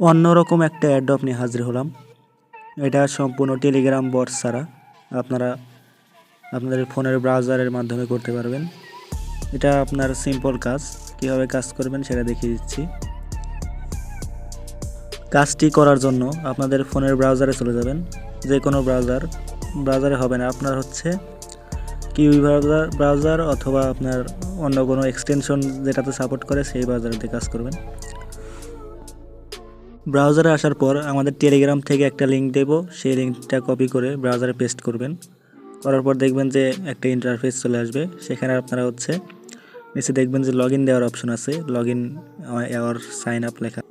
অন্যরকম একটা অ্যাডপ নিয়ে হাজির হলাম। এটা সম্পূর্ণ টেলিগ্রাম বট ছাড়া আপনারা আপনাদের ফোনের ব্রাউজারের মাধ্যমে করতে পারবেন। এটা আপনার সিম্পল কাজ, কীভাবে কাজ করবেন সেটা দেখিয়ে দিচ্ছি। কাজটি করার জন্য আপনাদের ফোনের ব্রাউজারে চলে যাবেন। যে কোনো ব্রাউজারে হবে না, আপনার হচ্ছে কিউই ব্রাউজার অথবা আপনার অন্য কোনো এক্সটেনশন যেটাতে সাপোর্ট করে সেই ব্রাউজারেতে কাজ করবেন। ব্রাউজারে আসার পর আমাদের টেলিগ্রাম থেকে একটা লিঙ্ক দেব, সেই লিঙ্কটা কপি করে ব্রাউজারে পেস্ট করবেন। করার পর দেখবেন যে একটা ইন্টারফেস চলে আসবে। সেখানে আপনারা হচ্ছে নিচে দেখবেন যে লগ ইন দেওয়ার অপশন আছে, log in or sign up লেখা।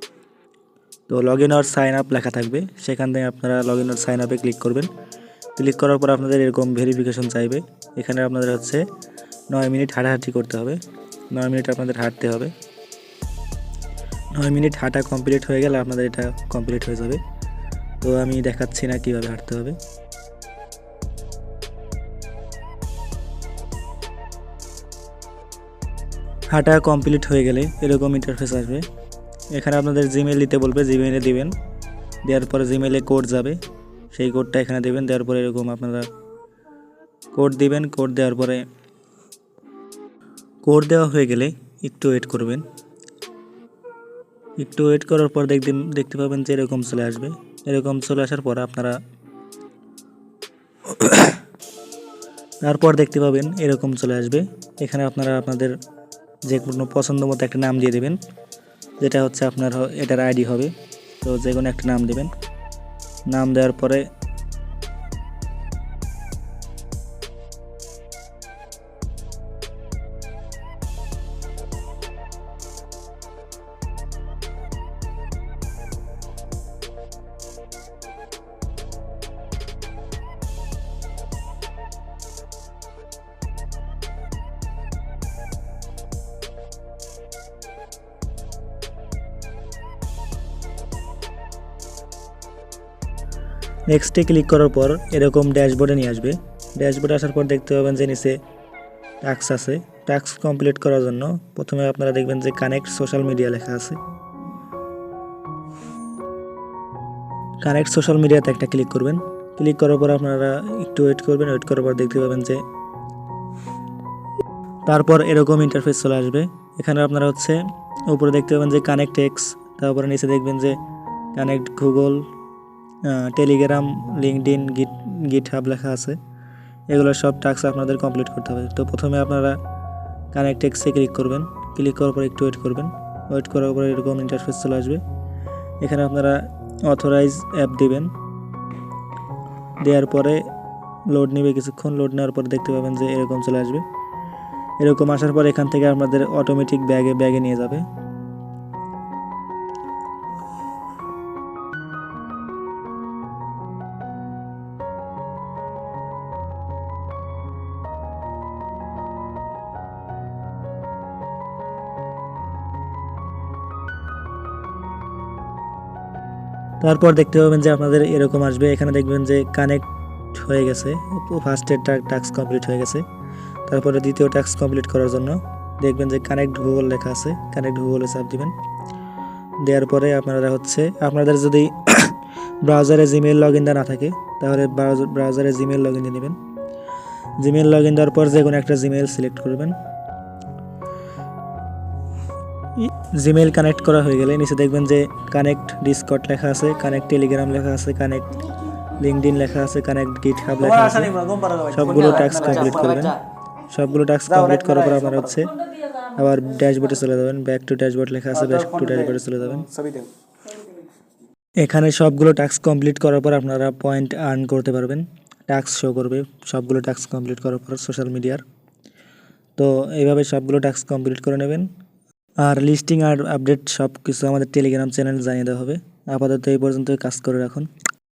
তো log in or sign up লেখা থাকবে, সেখান থেকে আপনারা লগ ইন অর সাইন আপে ক্লিক করবেন। ক্লিক করার পর আপনাদের এরকম ভেরিফিকেশন চাইবে। এখানে আপনাদের হচ্ছে 9 মিনিট হাঁটাহাঁটি করতে হবে। 9 মিনিট আপনাদের হাঁটতে হবে। 9 মিনিট হাঁটা কমপ্লিট হয়ে গেলে আপনাদের এটা কমপ্লিট হয়ে যাবে। তো আমি দেখাচ্ছি না কীভাবে হাঁটতে হবে। হাঁটা কমপ্লিট হয়ে গেলে এরকম ইন্টারফেস আসবে। এখানে আপনাদের জিমেল দিতে বলবে, জিমেলে দিবেন। দেওয়ার পরে জিমেলে কোড যাবে, সেই কোডটা এখানে দেবেন। দেওয়ার পরে এরকম আপনারা কোড দিবেন। কোড দেওয়ার পরে কোড দেওয়া হয়ে গেলে একটু ওয়েট করবেন। একটু ওয়েট করার পর দেখতে পাবেন যে এরকম চলে আসবে। এরকম চলে আসার পর আপনারা তারপর দেখতে পাবেন এরকম চলে আসবে। এখানে আপনারা আপনাদের যে কোনো পছন্দ মতো একটা নাম দিয়ে দেবেন, যেটা হচ্ছে আপনার এটার আইডি হবে। তো যে কোনো একটা নাম দেবেন। নাম দেওয়ার পরে নেক্সটে ক্লিক করার পর এরকম ড্যাশবোর্ডে নিয়ে আসবে। ড্যাশবোর্ডে আসার পর দেখতে পাবেন যে নিচে টাস্ক আছে। টাস্ক কমপ্লিট করার জন্য প্রথমে আপনারা দেখবেন যে কানেক্ট সোশ্যাল মিডিয়া লেখা আছে। কানেক্ট সোশ্যাল মিডিয়াতে একটা ক্লিক করবেন। ক্লিক করার পর আপনারা একটু ওয়েট করবেন। ওয়েট করার পর দেখতে পাবেন যে তারপর এরকম ইন্টারফেস চলে আসবে। এখানে আপনারা হচ্ছে উপরে দেখতে পাবেন যে কানেক্ট এক্স, তারপরে নিচে দেখবেন যে connect Google, Telegram, LinkedIn, GitHub লেখা আছে। এগুলো সব টাস্ক আপনাদের কমপ্লিট করতে হবে। তো প্রথমে আপনারা কানেক্ট এক্সে ক্লিক করবেন। ক্লিক করার পর একটু ওয়েট করবেন। ওয়েট করার পর এরকম ইন্টারফেস চলে আসবে। এখানে আপনারা অথরাইজ অ্যাপ দিবেন। দেওয়ার পরে লোড নেবে কিছুক্ষণ। লোড নেওয়ার পর দেখতে পাবেন যে এরকম চলে আসবে। এরকম আসার পর এখান থেকে আপনাদের অটোমেটিক ব্যাগে নিয়ে যাবে। তারপর দেখতে পাবেন যে আপনাদের এরকম আসবে। এখানে দেখবেন যে কানেক্ট হয়ে গেছে, ফার্স্টের টাস্ক কমপ্লিট হয়ে গেছে। তারপরে দ্বিতীয় টাস্ক কমপ্লিট করার জন্য দেখবেন যে কানেক্ট গুগল লেখা আছে। কানেক্ট গুগলে চাপ দিবেন। দেওয়ার পরে আপনারা হচ্ছে আপনাদের যদি ব্রাউজারে জিমেল লগ ইন না থাকে তাহলে ব্রাউজারে জিমেল লগ ইন দিয়ে নেবেন। জিমেল লগ ইন দেওয়ার পর যে কোনো একটা জিমেল সিলেক্ট করবেন। জিমেল কানেক্ট করা হয়ে গেলে নিচে দেখবেন যে কানেক্ট ডিসকর্ড লেখা আছে, কানেক্ট টেলিগ্রাম লেখা আছে, কানেক্ট লিঙ্কডইন লেখা আছে, কানেক্ট গিটহাব লেখা আছে। সবগুলো টাস্ক কমপ্লিট করবেন। সবগুলো টাস্ক কমপ্লিট করার পর আপনারা হচ্ছে আবার ড্যাশবোর্ডে চলে যাবেন। ব্যাক টু ড্যাশবোর্ড লেখা আছে, ব্যাক টু ড্যাশবোর্ডে চলে যাবেন। এখানে সবগুলো টাস্ক কমপ্লিট করার পর আপনারা পয়েন্ট আর্ন করতে পারবেন। টাস্ক শো করবে সবগুলো টাস্ক কমপ্লিট করার পর সোশ্যাল মিডিয়ার। তো এইভাবে সবগুলো টাস্ক কমপ্লিট করে নেবেন। আর লিস্টিং আর আপডেট সব কিছু আমাদের টেলিগ্রাম চ্যানেল জানিয়ে দেওয়া হবে। আপাতত এই পর্যন্ত কাজ করে রাখুন।